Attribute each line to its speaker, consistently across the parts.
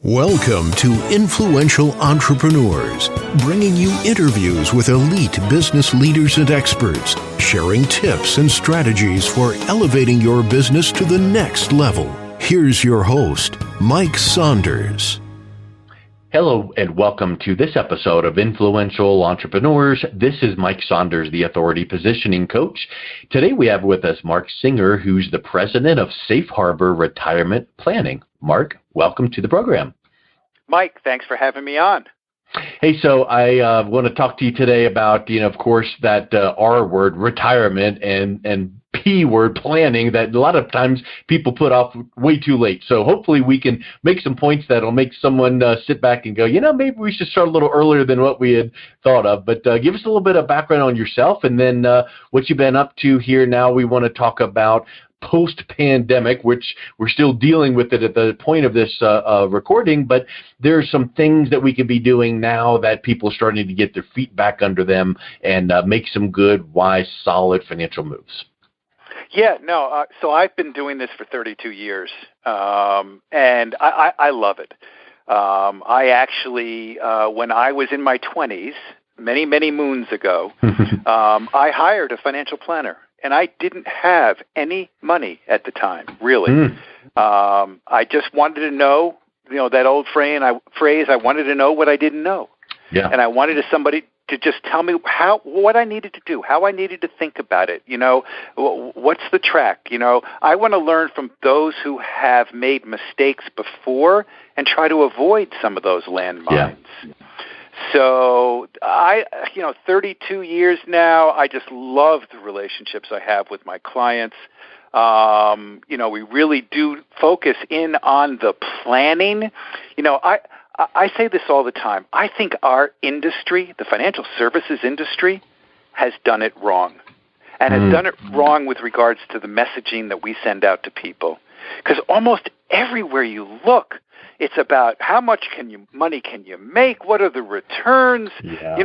Speaker 1: Welcome to Influential Entrepreneurs, bringing you interviews with elite business leaders and experts, sharing tips and strategies for elevating your business to the next level. Here's your host, Mike Saunders.
Speaker 2: Hello and welcome to this episode of Influential Entrepreneurs. This is Mike Saunders, the Authority Positioning Coach. Today we have with us Mark Singer, who's the president of Safe Harbor Retirement Planning. Mark, welcome to the program.
Speaker 3: Mike, thanks for having me on.
Speaker 2: Hey, so I want to talk to you today about, of course, that R word, retirement, and P word, planning, that a lot of times people put off way too late. So hopefully we can make some points that'll make someone sit back and go, maybe we should start a little earlier than what we had thought of. But give us a little bit of background on yourself and then what you've been up to here now. We want to talk about post-pandemic, which we're still dealing with it at the point of this recording, but there's some things that we can be doing now that people are starting to get their feet back under them and make some good, wise, solid financial moves.
Speaker 3: So I've been doing this for 32 years, and I love it. I actually, when I was in my 20s, many, many moons ago, I hired a financial planner. And I didn't have any money at the time, really. I just wanted to know, that old phrase, I wanted to know what I didn't know. Yeah. And I wanted somebody to just tell me what I needed to do, how I needed to think about it. What's the track? I want to learn from those who have made mistakes before and try to avoid some of those landmines. Yeah. So 32 years now, I just love the relationships I have with my clients. We really do focus in on the planning. I say this all the time. I think our industry, the financial services industry, has done it wrong. And has done it wrong with regards to the messaging that we send out to people. Because almost everywhere you look, it's about how much money can you make? What are the returns? Yeah.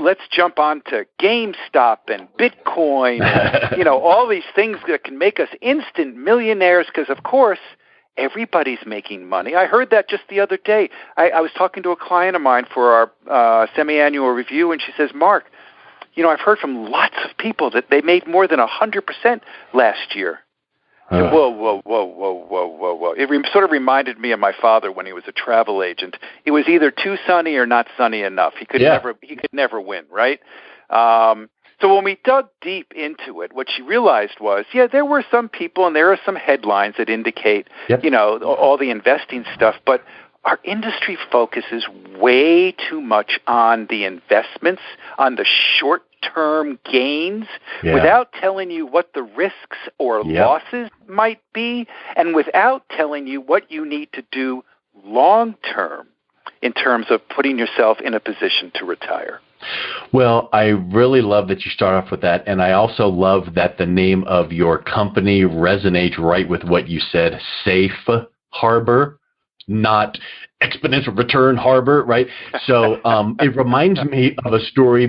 Speaker 3: Let's jump on to GameStop and Bitcoin and, all these things that can make us instant millionaires because, of course, everybody's making money. I heard that just the other day. I was talking to a client of mine for our semi-annual review, and she says, Mark, I've heard from lots of people that they made more than 100% last year. Whoa. It sort of reminded me of my father when he was a travel agent. It was either too sunny or not sunny enough. He could never win, right? So when we dug deep into it, what she realized was, there were some people and there are some headlines that indicate, all the investing stuff, but our industry focuses way too much on the investments, on the short-term gains, without telling you what the risks or losses might be, and without telling you what you need to do long-term in terms of putting yourself in a position to retire.
Speaker 2: Well, I really love that you start off with that, and I also love that the name of your company resonates right with what you said, Safe Harbor, not exponential return harbor, right? So it reminds me of a story.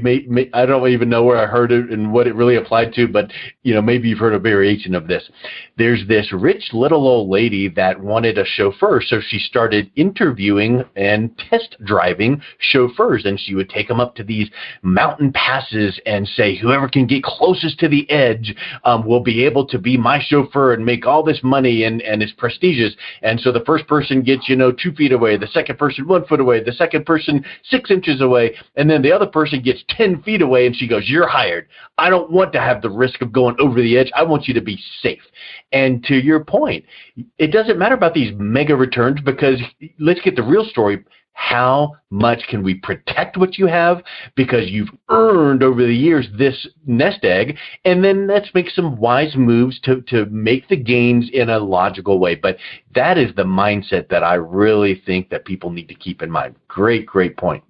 Speaker 2: I don't even know where I heard it and what it really applied to, but maybe you've heard a variation of this. There's this rich little old lady that wanted a chauffeur, so she started interviewing and test driving chauffeurs, and she would take them up to these mountain passes and say, whoever can get closest to the edge will be able to be my chauffeur and make all this money, and it's prestigious. And so the first person gets 2 feet away, the second person 1 foot away, the second person 6 inches away, and then the other person gets 10 feet away, and she goes, you're hired. I don't want to have the risk of going over the edge. I want you to be safe. And to your point, it doesn't matter about these mega returns, because let's get the real story. How much can we protect what you have because you've earned over the years this nest egg, and then let's make some wise moves to make the gains in a logical way. But that is the mindset that I really think that people need to keep in mind. Great point.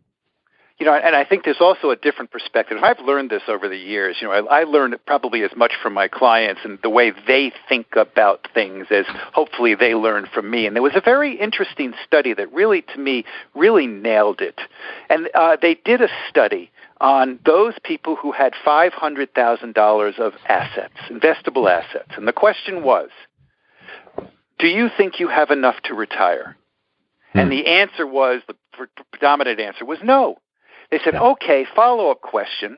Speaker 3: And I think there's also a different perspective. I've learned this over the years. I learned probably as much from my clients and the way they think about things as hopefully they learn from me. And there was a very interesting study that really, to me, really nailed it. And they did a study on those people who had $500,000 of assets, investable assets. And the question was, do you think you have enough to retire? And the answer was, the predominant answer was no. They said, okay, follow-up question.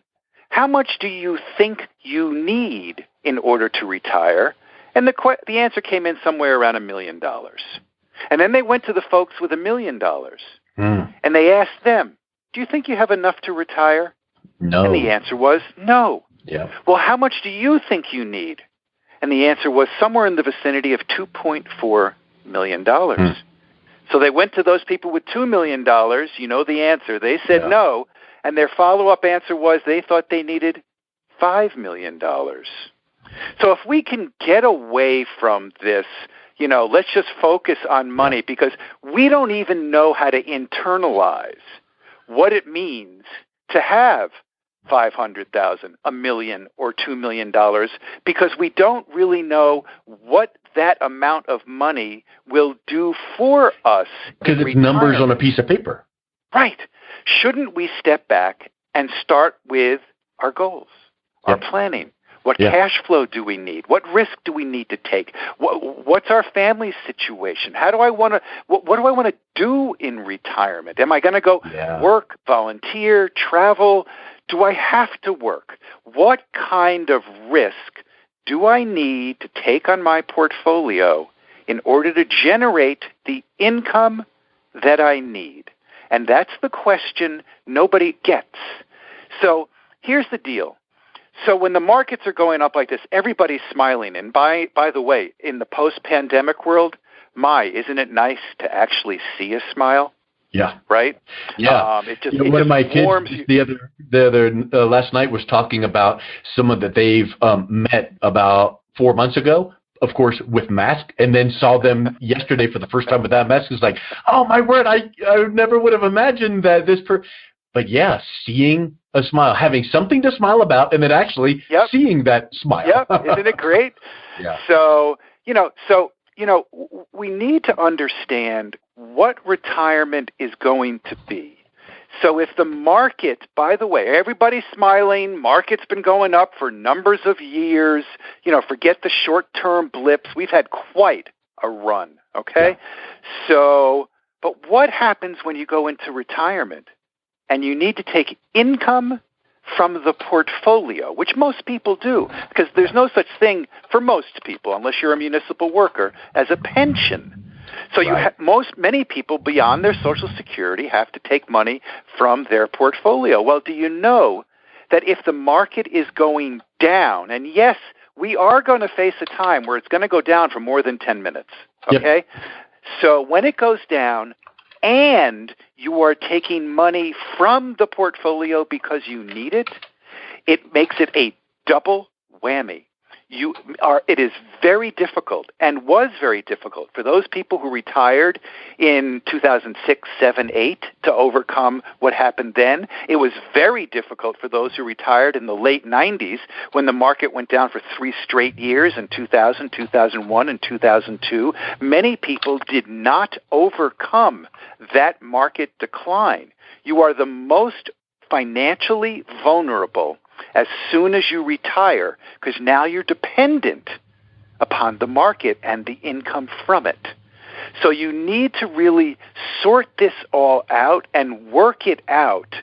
Speaker 3: How much do you think you need in order to retire? And the answer came in somewhere around $1 million. And then they went to the folks with $1 million. And they asked them, do you think you have enough to retire?
Speaker 2: No.
Speaker 3: And the answer was no.
Speaker 2: Yeah.
Speaker 3: Well, how much do you think you need? And the answer was somewhere in the vicinity of $2.4 million. So they went to those people with $2 million. You know the answer. They said no. And their follow-up answer was they thought they needed $5 million. So if we can get away from this, let's just focus on money, because we don't even know how to internalize what it means to have $500,000, $1 million, or $2 million, because we don't really know what that amount of money will do for us.
Speaker 2: Because it's numbers on a piece of paper.
Speaker 3: Right. Shouldn't we step back and start with our goals, our planning? What cash flow do we need? What risk do we need to take? What's our family situation? How do I want to? What do I want to do in retirement? Am I going to go work, volunteer, travel? Do I have to work? What kind of risk do I need to take on my portfolio in order to generate the income that I need? And that's the question nobody gets. So here's the deal. So when the markets are going up like this, everybody's smiling. And by the way, in the post-pandemic world, isn't it nice to actually see a smile?
Speaker 2: Yeah.
Speaker 3: Right?
Speaker 2: Yeah. One of my kids the other last night was talking about someone that they've met about 4 months ago, of course, with mask, and then saw them yesterday for the first time without mask. It's like, oh my word, I never would have imagined that but seeing a smile, having something to smile about, and then actually seeing that smile.
Speaker 3: Isn't it great? So, we need to understand what retirement is going to be. So if the market, by the way, everybody's smiling, market's been going up for numbers of years, forget the short-term blips. We've had quite a run, okay? So, but what happens when you go into retirement and you need to take income from the portfolio, which most people do, because there's no such thing for most people, unless you're a municipal worker, as a pension. So many people beyond their Social Security have to take money from their portfolio. Well, do you know that if the market is going down, and yes, we are going to face a time where it's going to go down for more than 10 minutes, okay? So when it goes down and you are taking money from the portfolio because you need it, it makes it a double whammy. It is very difficult, and was very difficult, for those people who retired in 2006, 7, 8 to overcome what happened then. It was very difficult for those who retired in the late 90s when the market went down for 3 straight years in 2000, 2001, and 2002. Many people did not overcome that market decline. You are the most financially vulnerable as soon as you retire, because now you're dependent upon the market and the income from it. So you need to really sort this all out and work it out.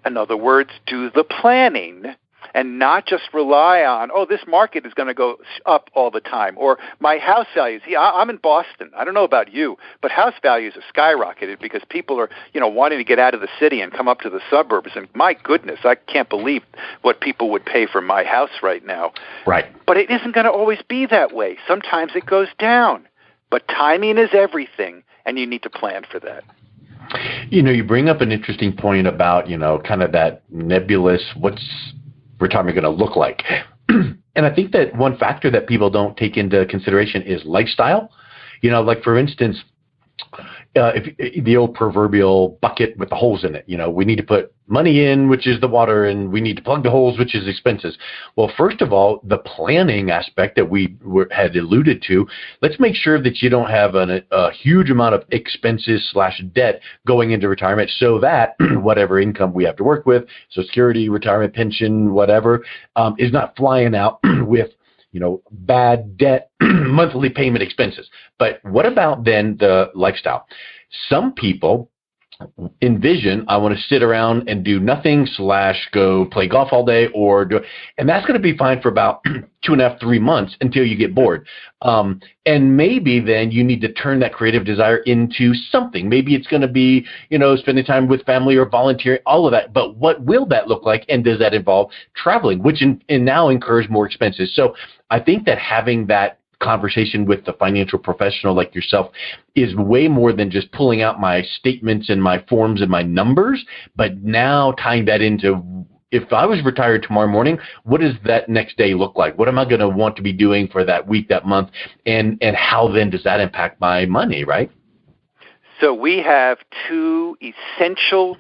Speaker 3: In other words, do the planning and not just rely on, this market is going to go up all the time, or my house values. I'm in Boston. I don't know about you, but house values are skyrocketed because people are, wanting to get out of the city and come up to the suburbs. And my goodness, I can't believe what people would pay for my house right now.
Speaker 2: Right.
Speaker 3: But it isn't going to always be that way. Sometimes it goes down. But timing is everything, and you need to plan for that.
Speaker 2: You bring up an interesting point about, kind of that nebulous, what's retirement going to look like. And I think that one factor that people don't take into consideration is lifestyle. Like for instance, if the old proverbial bucket with the holes in it, we need to put money in, which is the water, and we need to plug the holes, which is expenses. Well, first of all, the planning aspect that we had alluded to, let's make sure that you don't have a huge amount of expenses / debt going into retirement, so that whatever income we have to work with, Social Security, retirement pension, whatever, is not flying out with bad debt, monthly payment expenses. But what about then the lifestyle? Some people envision, I want to sit around and do nothing / go play golf all day and that's going to be fine for about 2.5, 3 months until you get bored. And maybe then you need to turn that creative desire into something. Maybe it's going to be, spending time with family or volunteering, all of that. But what will that look like? And does that involve traveling, which now incurs more expenses? So I think that having that conversation with the financial professional like yourself is way more than just pulling out my statements and my forms and my numbers, but now tying that into, if I was retired tomorrow morning, what does that next day look like? What am I going to want to be doing for that week, that month, and how then does that impact my money, right?
Speaker 3: So we have two essential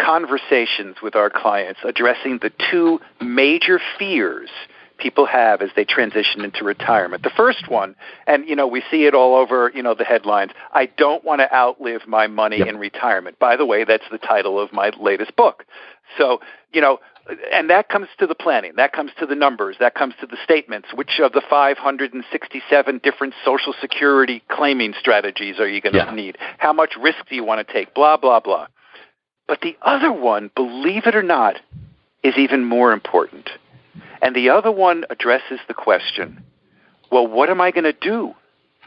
Speaker 3: conversations with our clients addressing the two major fears people have as they transition into retirement. The first one, and we see it all over, the headlines, I don't want to outlive my money in retirement. By the way, that's the title of my latest book. So, and that comes to the planning, that comes to the numbers, that comes to the statements. Which of the 567 different Social Security claiming strategies are you going to need? How much risk do you want to take? Blah, blah, blah. But the other one, believe it or not, is even more important. And the other one addresses the question, well, what am I going to do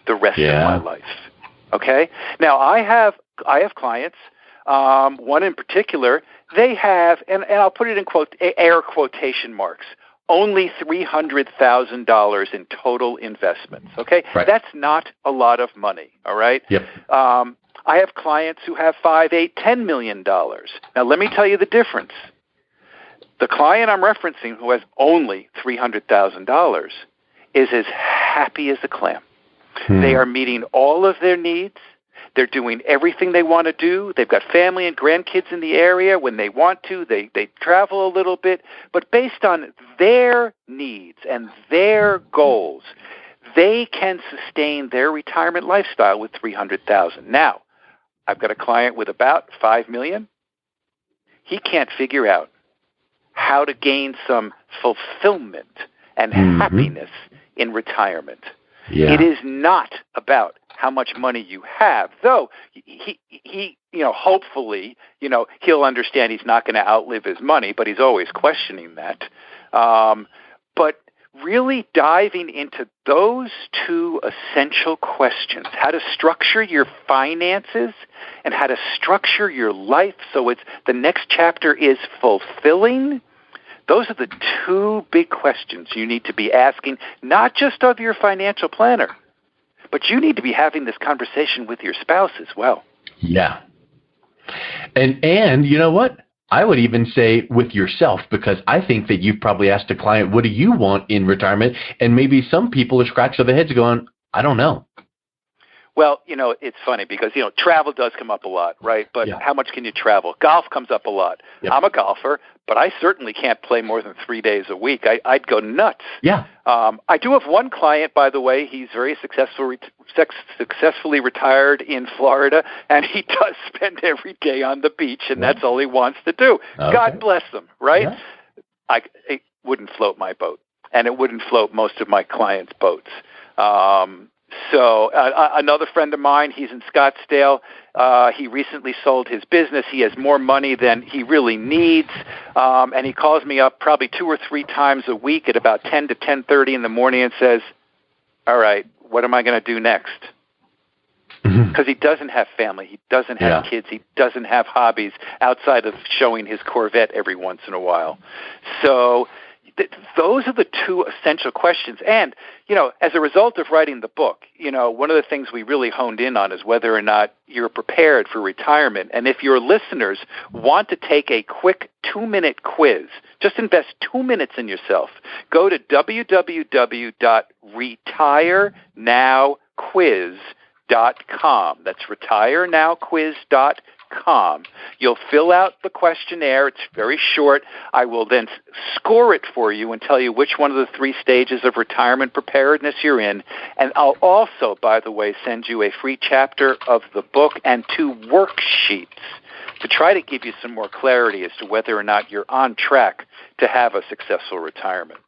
Speaker 3: the rest of my life? Okay? Now, I have clients, one in particular, they have, and I'll put it in air quotation marks, only $300,000 in total investments, okay?
Speaker 2: Right.
Speaker 3: That's not a lot of money, all right?
Speaker 2: Yep.
Speaker 3: I have clients who have $5, $8, $10 million. Now, let me tell you the difference. The client I'm referencing who has only $300,000 is as happy as a clam. They are meeting all of their needs. They're doing everything they want to do. They've got family and grandkids in the area. When they want to, they travel a little bit. But based on their needs and their goals, they can sustain their retirement lifestyle with $300,000. Now, I've got a client with about $5 million. He can't figure out how to gain some fulfillment and happiness in retirement. Yeah. It is not about how much money you have, though he hopefully, he'll understand he's not going to outlive his money, but he's always questioning that. But really diving into those two essential questions, how to structure your finances and how to structure your life so the next chapter is fulfilling. Those are the two big questions you need to be asking, not just of your financial planner, but you need to be having this conversation with your spouse as well.
Speaker 2: Yeah. And you know what? I would even say with yourself, because I think that you've probably asked a client, what do you want in retirement? And maybe some people are scratching their heads going, I don't know.
Speaker 3: Well, it's funny because, travel does come up a lot, right? But how much can you travel? Golf comes up a lot. Yep. I'm a golfer, but I certainly can't play more than 3 days a week. I'd go nuts. Yeah. I do have one client, by the way. He's very successfully retired in Florida, and he does spend every day on the beach, and that's all he wants to do. Okay. God bless him, right? Yeah. It wouldn't float my boat, and it wouldn't float most of my clients' boats. So another friend of mine, he's in Scottsdale. He recently sold his business. He has more money than he really needs, and he calls me up probably 2 or 3 times a week at about 10 to 10:30 in the morning and says, all right, what am I going to do next? Because he doesn't have family. He doesn't have kids. He doesn't have hobbies outside of showing his Corvette every once in a while. So those are the two essential questions. And, as a result of writing the book, one of the things we really honed in on is whether or not you're prepared for retirement. And if your listeners want to take a quick 2-minute quiz, just invest 2 minutes in yourself. Go to www.retirenowquiz.com. That's retirenowquiz.com. You'll fill out the questionnaire. It's very short. I will then score it for you and tell you which one of the 3 stages of retirement preparedness you're in. And I'll also, by the way, send you a free chapter of the book and 2 worksheets to try to give you some more clarity as to whether or not you're on track to have a successful retirement.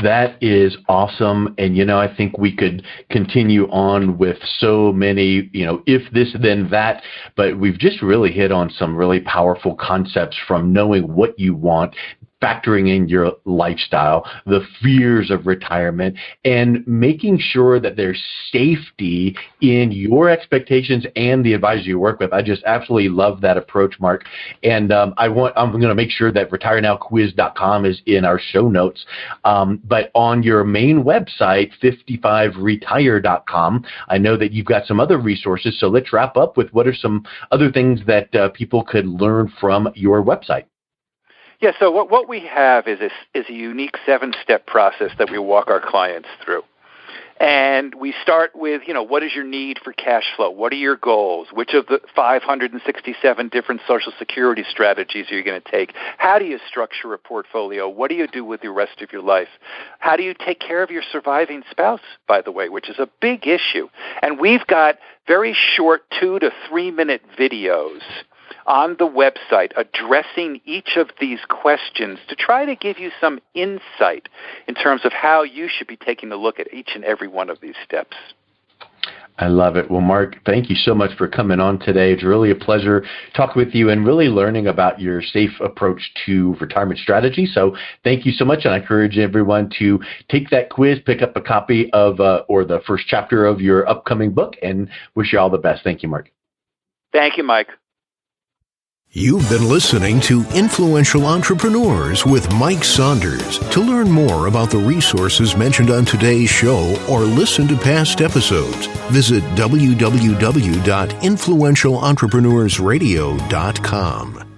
Speaker 2: That is awesome. And, I think we could continue on with so many, if this, then that, but we've just really hit on some really powerful concepts from knowing what you want, factoring in your lifestyle, the fears of retirement, and making sure that there's safety in your expectations and the advisor you work with. I just absolutely love that approach, Mark. And I'm going to make sure that retirenowquiz.com is in our show notes. But on your main website, 55retire.com, I know that you've got some other resources. So let's wrap up with what are some other things that people could learn from your website.
Speaker 3: Yeah, so what we have is a unique 7-step process that we walk our clients through. And we start with, what is your need for cash flow? What are your goals? Which of the 567 different Social Security strategies are you going to take? How do you structure a portfolio? What do you do with the rest of your life? How do you take care of your surviving spouse, by the way, which is a big issue? And we've got very short 2 to 3 minute videos on the website addressing each of these questions to try to give you some insight in terms of how you should be taking a look at each and every one of these steps.
Speaker 2: I love it. Well, Mark, thank you so much for coming on today. It's really a pleasure talking with you and really learning about your safe approach to retirement strategy. So thank you so much. And I encourage everyone to take that quiz, pick up a copy of or the first chapter of your upcoming book, and wish you all the best. Thank you, Mark.
Speaker 3: Thank you, Mike.
Speaker 1: You've been listening to Influential Entrepreneurs with Mike Saunders. To learn more about the resources mentioned on today's show or listen to past episodes, visit www.influentialentrepreneursradio.com.